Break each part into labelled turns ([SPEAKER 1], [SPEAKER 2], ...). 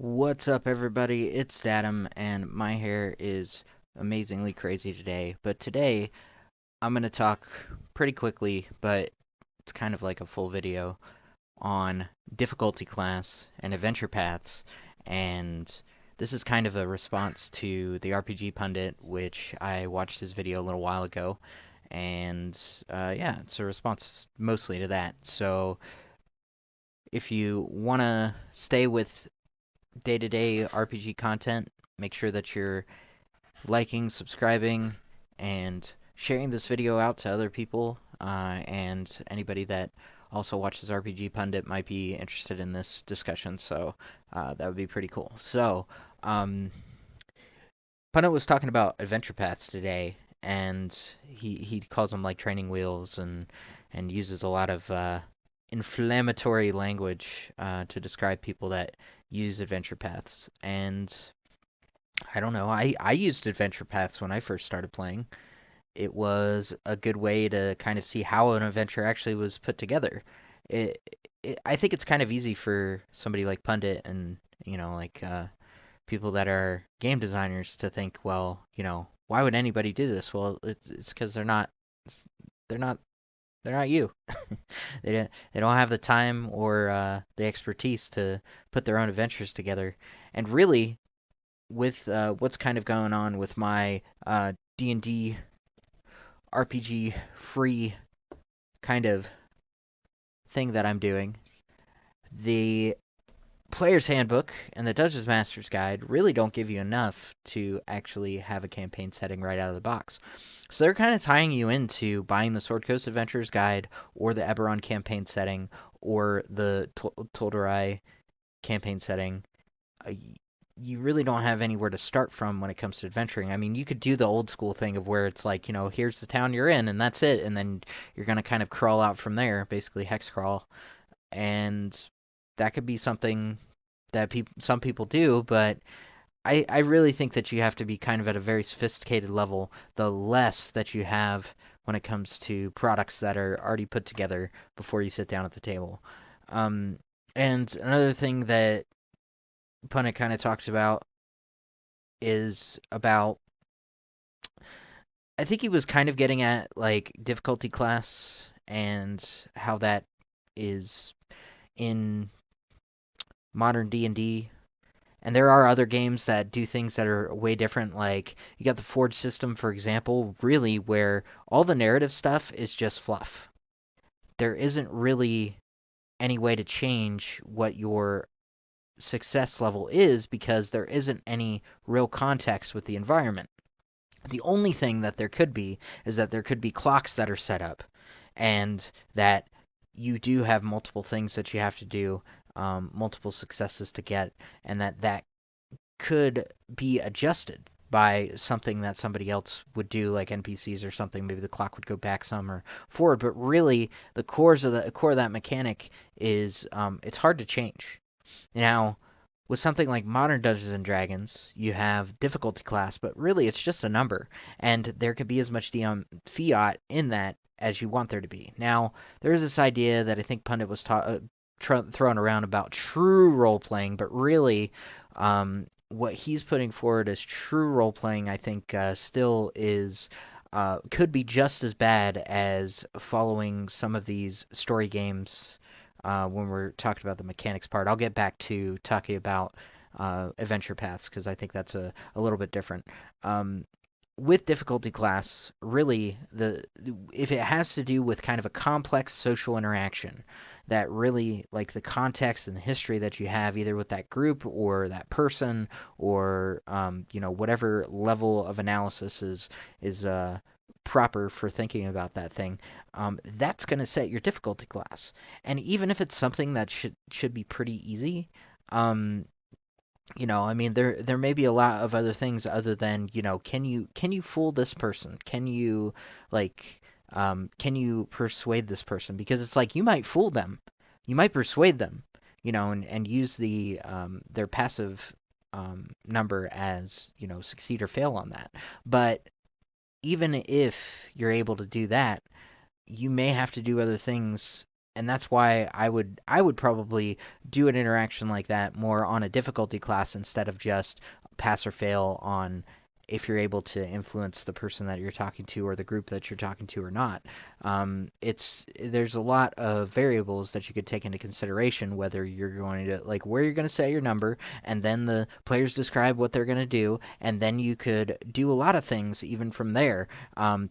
[SPEAKER 1] What's up, everybody? It's Datum, and my hair is amazingly crazy today. But today, I'm going to talk pretty quickly, but it's kind of like a full video on difficulty class and adventure paths. And this is kind of a response to the RPG Pundit, which I watched his video a little while ago. And yeah, it's a response mostly to that. So if you want to stay with day-to-day RPG content, make sure that you're liking, subscribing, and sharing this video out to other people. And anybody that also watches RPG Pundit might be interested in this discussion, so that would be pretty cool. So, um, Pundit was talking about adventure paths today, and he calls them like training wheels and uses a lot of inflammatory language to describe people that use adventure paths. And I don't know, I used adventure paths when I first started playing. It was a good way to kind of see how an adventure actually was put together. It, I think it's kind of easy for somebody like Pundit and like people that are game designers to think, well, why would anybody do this? Well, it's because they're not they're not you. They don't have the time or the expertise to put their own adventures together. And really, with what's kind of going on with my D&D RPG free kind of thing that I'm doing, the Player's Handbook and the Dungeon Master's Guide really don't give you enough to actually have a campaign setting right out of the box. So they're kind of tying you into buying the Sword Coast Adventures Guide or the Eberron campaign setting or the Tolderai campaign setting. You really don't have anywhere to start from when it comes to adventuring. I mean, you could do the old school thing of where it's like, here's the town you're in and that's it, and then you're going to kind of crawl out from there, basically hex crawl. And that could be something that some people do, but I really think that you have to be kind of at a very sophisticated level, the less that you have when it comes to products that are already put together before you sit down at the table. Um, and another thing that Punnett kind of talks about is about, I think he was kind of getting at like difficulty class and how that is in modern D&D. And there are other games that do things that are way different. Like you got the Forge system, for example, really where all the narrative stuff is just fluff. There isn't really any way to change what your success level is because there isn't any real context with the environment. The only thing that there could be is that there could be clocks that are set up and that you do have multiple things that you have to do, multiple successes to get, and that could be adjusted by something that somebody else would do, like NPCs or something. Maybe the clock would go back some or forward, but really the core of that mechanic is it's hard to change. Now, with something like modern Dungeons and Dragons, you have difficulty class, but really it's just a number, and there could be as much fiat in that as you want there to be. Now, there is this idea that I think Pundit was throwing around about true role playing, but really, what he's putting forward as true role playing, I think, still is. Could be just as bad as following some of these story games when we're talking about the mechanics part. I'll get back to talking about adventure paths because I think that's a little bit different. With difficulty class, really, if it has to do with kind of a complex social interaction, that really like the context and the history that you have either with that group or that person or whatever level of analysis is proper for thinking about that thing, that's going to set your difficulty class. And even if it's something that should be pretty easy, um, I mean, there may be a lot of other things other than, can you fool this person? Can you persuade this person? Because it's like you might fool them, you might persuade them, and use their passive number as, succeed or fail on that. But even if you're able to do that, you may have to do other things and that's why I would probably do an interaction like that more on a difficulty class instead of just pass or fail on if you're able to influence the person that you're talking to or the group that you're talking to or not. There's a lot of variables that you could take into consideration, whether you're going to like where you're going to set your number, and then the players describe what they're going to do, and then you could do a lot of things even from there.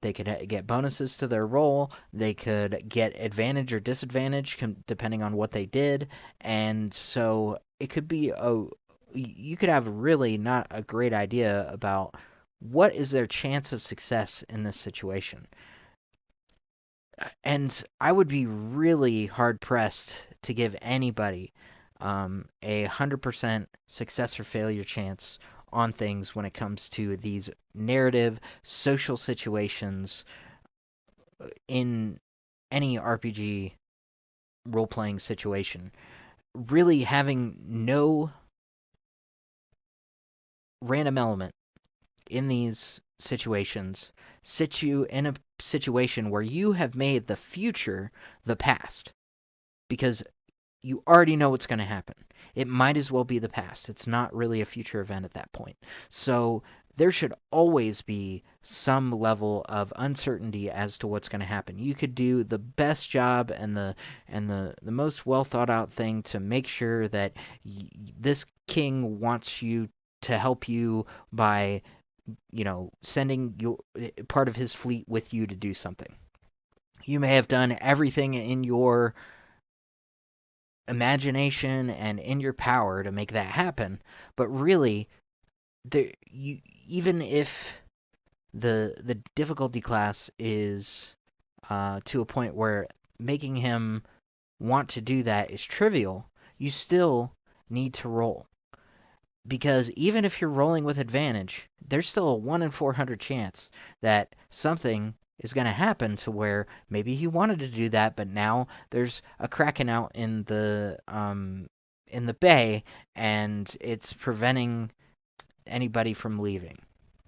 [SPEAKER 1] They could get bonuses to their roll. They could get advantage or disadvantage depending on what they did, and so it could be a you could have really not a great idea about what is their chance of success in this situation. And I would be really hard pressed to give anybody a 100% success or failure chance on things when it comes to these narrative social situations in any RPG role playing situation. Really having no random element in these situations sit you in a situation where you have made the future the past because you already know what's going to happen. It might as well be the past. It's not really a future event at that point. So there should always be some level of uncertainty as to what's going to happen. You could do the best job and the most well thought out thing to make sure that this king wants you to help you by sending your part of his fleet with you to do something. You may have done everything in your imagination and in your power to make that happen, but really, even if the difficulty class is to a point where making him want to do that is trivial, you still need to roll. Because even if you're rolling with advantage, there's still a 1 in 400 chance that something is going to happen to where maybe he wanted to do that, but now there's a kraken out in the bay, and it's preventing anybody from leaving.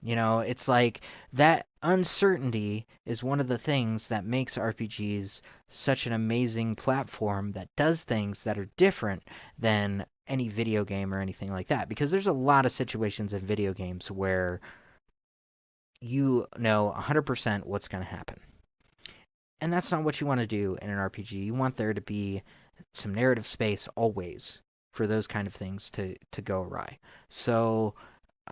[SPEAKER 1] It's like that uncertainty is one of the things that makes RPGs such an amazing platform that does things that are different than any video game or anything like that. Because there's a lot of situations in video games where you know 100% what's going to happen. And that's not what you want to do in an RPG. You want there to be some narrative space always for those kind of things to go awry. So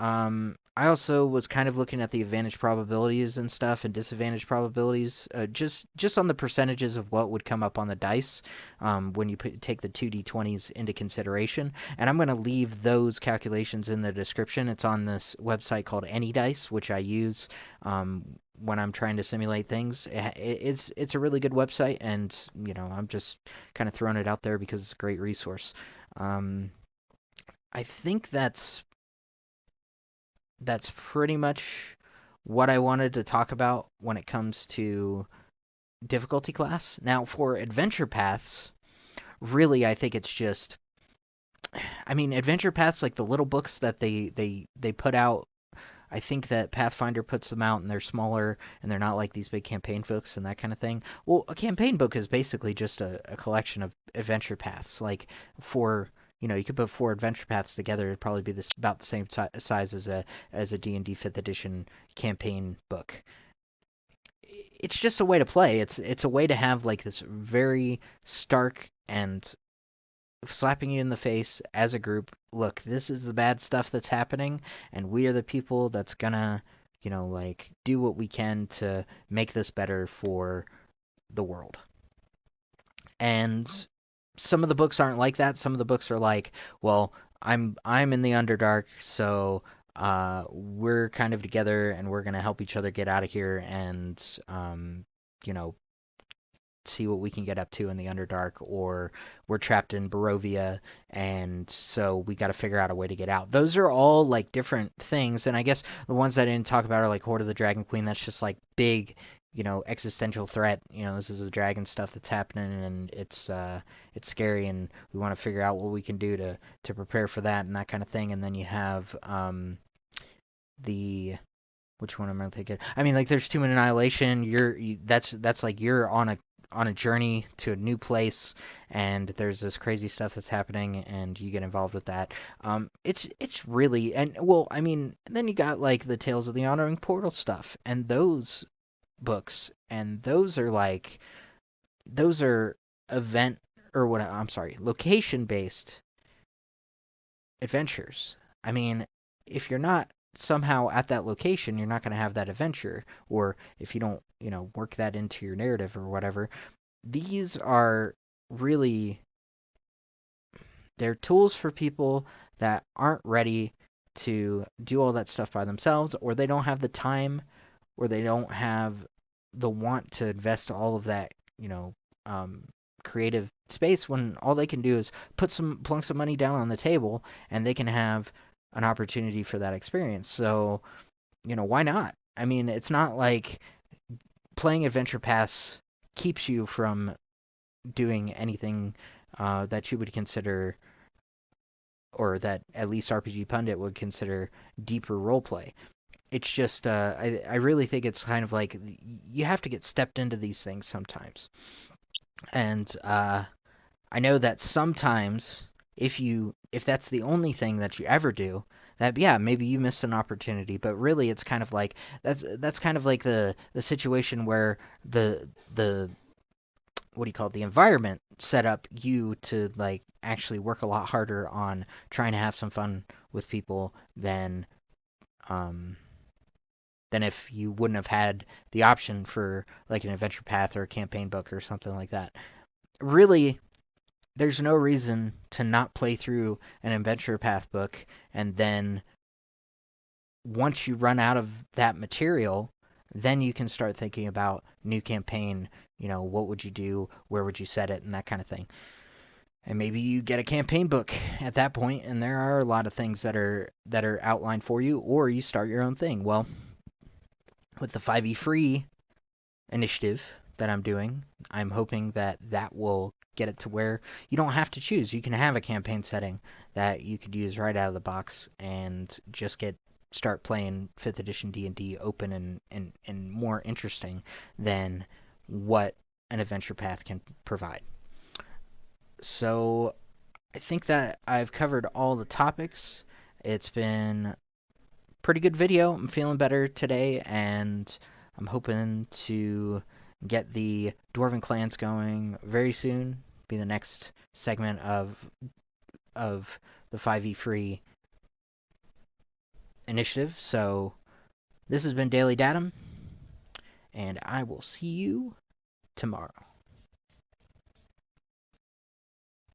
[SPEAKER 1] I also was kind of looking at the advantage probabilities and stuff and disadvantage probabilities, just on the percentages of what would come up on the dice when you take the 2d20s into consideration. And I'm going to leave those calculations in the description. It's on this website called AnyDice, which I use when I'm trying to simulate things. It's a really good website, and I'm just kind of throwing it out there because it's a great resource. I think that's pretty much what I wanted to talk about when it comes to difficulty class. Now, for adventure paths, really, I think it's just, adventure paths like the little books that they put out. I think that Pathfinder puts them out and they're smaller and they're not like these big campaign books and that kind of thing. Well, a campaign book is basically just a collection of adventure paths. Like for you could put 4 adventure paths together. It'd probably be about the same size as a D&D 5th edition campaign book. It's just a way to play. It's a way to have like this very stark and slapping you in the face as a group. Look, this is the bad stuff that's happening, and we are the people that's gonna, like do what we can to make this better for the world. And some of the books aren't like that. Some of the books are like, well, I'm in the Underdark, so we're kind of together and we're gonna help each other get out of here and you know see what we can get up to in the Underdark, or we're trapped in Barovia, and so we got to figure out a way to get out. Those are all like different things, and I guess the ones I didn't talk about are like Horde of the Dragon Queen. That's just like big, existential threat. This is the dragon stuff that's happening, and it's scary, and we want to figure out what we can do to prepare for that and that kind of thing. And then you have the Which one am I thinking? I mean, like, there's Tomb of Annihilation. That's like you're on a journey to a new place, and there's this crazy stuff that's happening, and you get involved with that. It's really, and well, I mean, then you got like the Tales of the Honoring Portal stuff, and those books, and those are event or what I'm sorry, location based adventures. I mean, if you're not somehow at that location, you're not going to have that adventure. Or if you don't, work that into your narrative or whatever, these are really they're tools for people that aren't ready to do all that stuff by themselves, or they don't have the time, or they don't have the want to invest all of that, um, creative space when all they can do is plunk some money down on the table and they can have an opportunity for that experience. So, why not? I mean, it's not like playing Adventure Pass keeps you from doing anything that you would consider, or that at least RPG Pundit would consider, deeper roleplay. It's just, I really think it's kind of like you have to get stepped into these things sometimes. And I know that sometimes if that's the only thing that you ever do, that yeah, maybe you missed an opportunity, but really it's kind of like that's kind of like the situation where the what do you call it, the environment set up you to like actually work a lot harder on trying to have some fun with people um than if you wouldn't have had the option for like an adventure path or a campaign book or something like that. Really, there's no reason to not play through an adventure path book, and then once you run out of that material, then you can start thinking about new campaign, what would you do, where would you set it, and that kind of thing. And maybe you get a campaign book at that point, and there are a lot of things that are outlined for you, or you start your own thing. Well, with the 5e free initiative that I'm doing, I'm hoping that that will get it to where you don't have to choose. You can have a campaign setting that you could use right out of the box and just start playing 5th edition D&D open and more interesting than what an adventure path can provide. So I think that I've covered all the topics. It's been a pretty good video. I'm feeling better today, and I'm hoping to get the Dwarven clans going very soon. Be the next segment of the 5e free initiative. So this has been Daily Datum, and I will see you tomorrow.